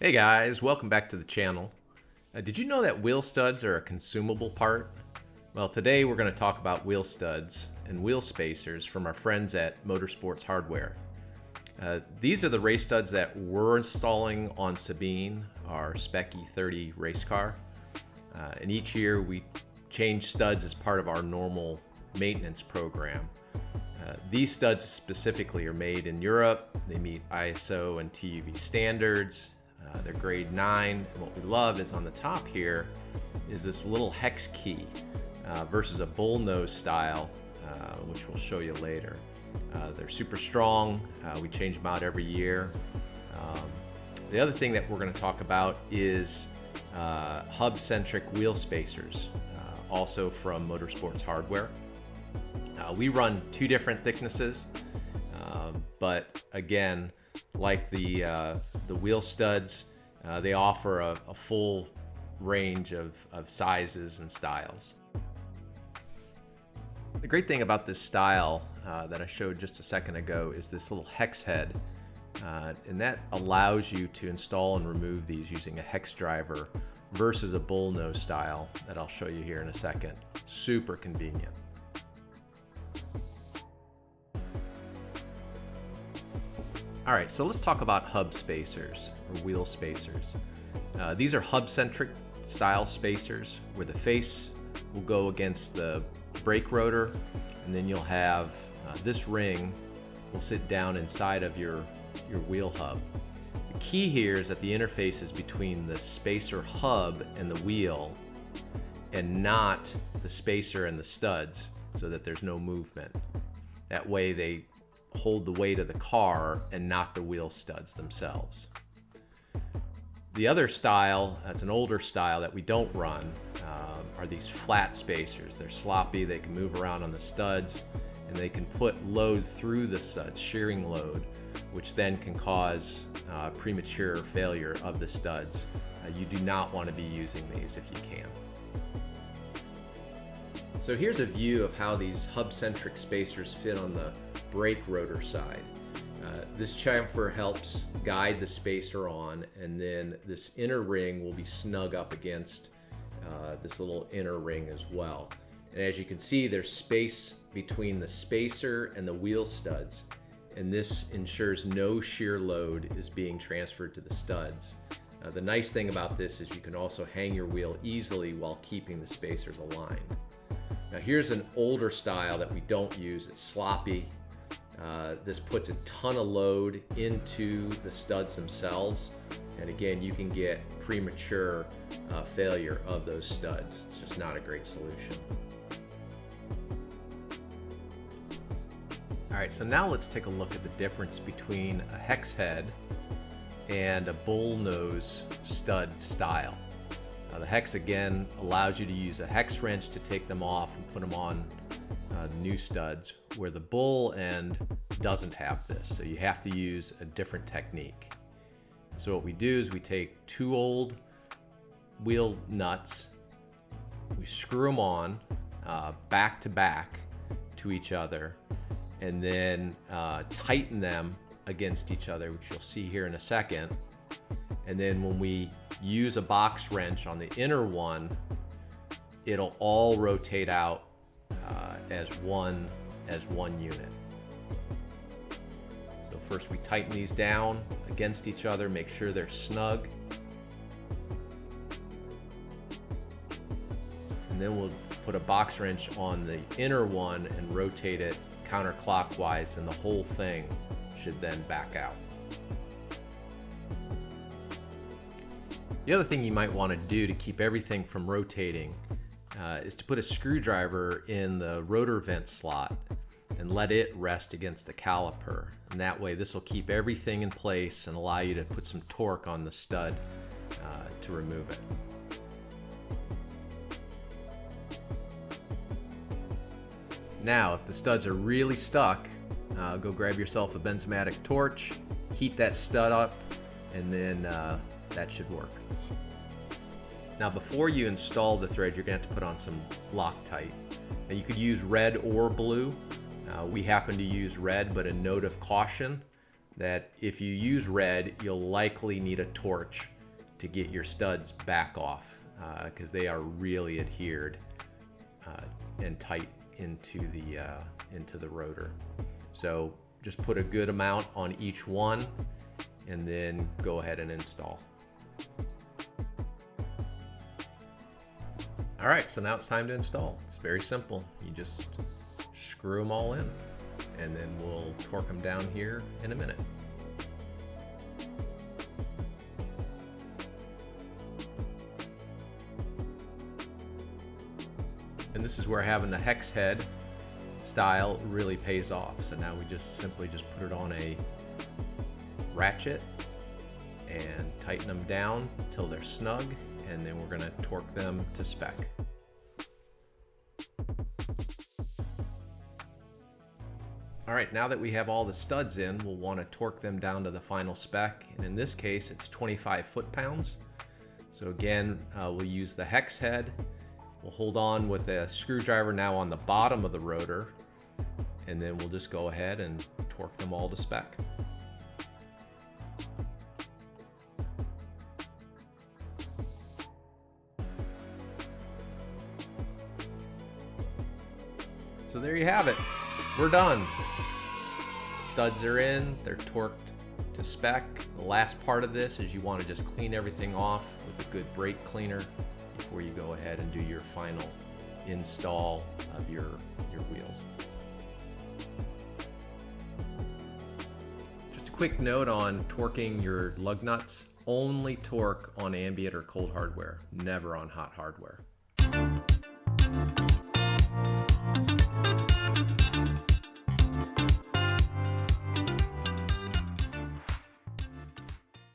Hey guys, welcome back to the channel. Did you know that wheel studs are a consumable part? Well, today we're going to talk about wheel studs and wheel spacers from our friends at Motorsport Hardware. These are the race studs that we're installing on Sabine, our spec E30 race car. And each year we change studs as part of our normal maintenance program. These studs specifically are made in Europe. They meet ISO and TUV standards. They're grade 9, and what we love is on the top here is this little hex key versus a bullnose style, which we'll show you later. They're super strong. We change them out every year. The other thing that we're going to talk about is Hubcentric wheel spacers, also from Motorsport Hardware. We run two different thicknesses, but again, like the wheel studs, they offer a full range of sizes and styles. The great thing about this style that I showed just a second ago is this little hex head, and that allows you to install and remove these using a hex driver versus a bullnose style that I'll show you here in a second. Super convenient. All right, so let's talk about hub spacers or wheel spacers. These are Hubcentric style spacers where the face will go against the brake rotor, and then you'll have this ring will sit down inside of your wheel hub. The key here is that the interface is between the spacer hub and the wheel and not the spacer and the studs, so that there's no movement. That way they hold the weight of the car and not the wheel studs themselves. The other style, that's an older style that we don't run, are these flat spacers. They're sloppy, they can move around on the studs, and they can put load through the studs, shearing load, which then can cause premature failure of the studs. You do not want to be using these if you can. So here's a view of how these Hubcentric spacers fit on the brake rotor side. This chamfer helps guide the spacer on, and then this inner ring will be snug up against this little inner ring as well. And as you can see, there's space between the spacer and the wheel studs, and this ensures no shear load is being transferred to the studs. The nice thing about this is you can also hang your wheel easily while keeping the spacers aligned. Now here's an older style that we don't use. It's sloppy. This puts a ton of load into the studs themselves, and again, you can get premature failure of those studs. It's just not a great solution. All right, so now let's take a look at the difference between a hex head and a bullnose stud style. The hex, again, allows you to use a hex wrench to take them off and put them on new studs, where the bull end doesn't have this, so you have to use a different technique. So what we do is we take two old wheel nuts, we screw them on back to back to each other, and then tighten them against each other, which you'll see here in a second. And then when we use a box wrench on the inner one, it'll all rotate out as one unit. So first we tighten these down against each other, make sure they're snug. And then we'll put a box wrench on the inner one and rotate it counterclockwise, and the whole thing should then back out. The other thing you might want to do to keep everything from rotating is to put a screwdriver in the rotor vent slot and let it rest against the caliper. And that way this will keep everything in place and allow you to put some torque on the stud to remove it. Now, if the studs are really stuck, go grab yourself a benzomatic torch, heat that stud up, and then that should work. Now before you install the thread, you're going to have to put on some Loctite. Now you could use red or blue. We happen to use red, but a note of caution that if you use red, you'll likely need a torch to get your studs back off, because they are really adhered and tight into the rotor. So just put a good amount on each one and then go ahead and install. All right, so now it's time to install. It's very simple. You just screw them all in, and then we'll torque them down here in a minute. And this is where having the Hex-head style really pays off. So now we just simply put it on a ratchet and tighten them down until they're snug, and then we're going to torque them to spec. All right, now that we have all the studs in, we'll want to torque them down to the final spec, and in this case it's 25 foot-pounds. So again, we'll use the Hex-head. We'll hold on with a screwdriver now on the bottom of the rotor, and then we'll just go ahead and torque them all to spec. So there you have it. We're done. Studs are in, they're torqued to spec. The last part of this is you want to just clean everything off with a good brake cleaner before you go ahead and do your final install of your wheels. Just a quick note on torquing your lug nuts. Only torque on ambient or cold hardware, never on hot hardware.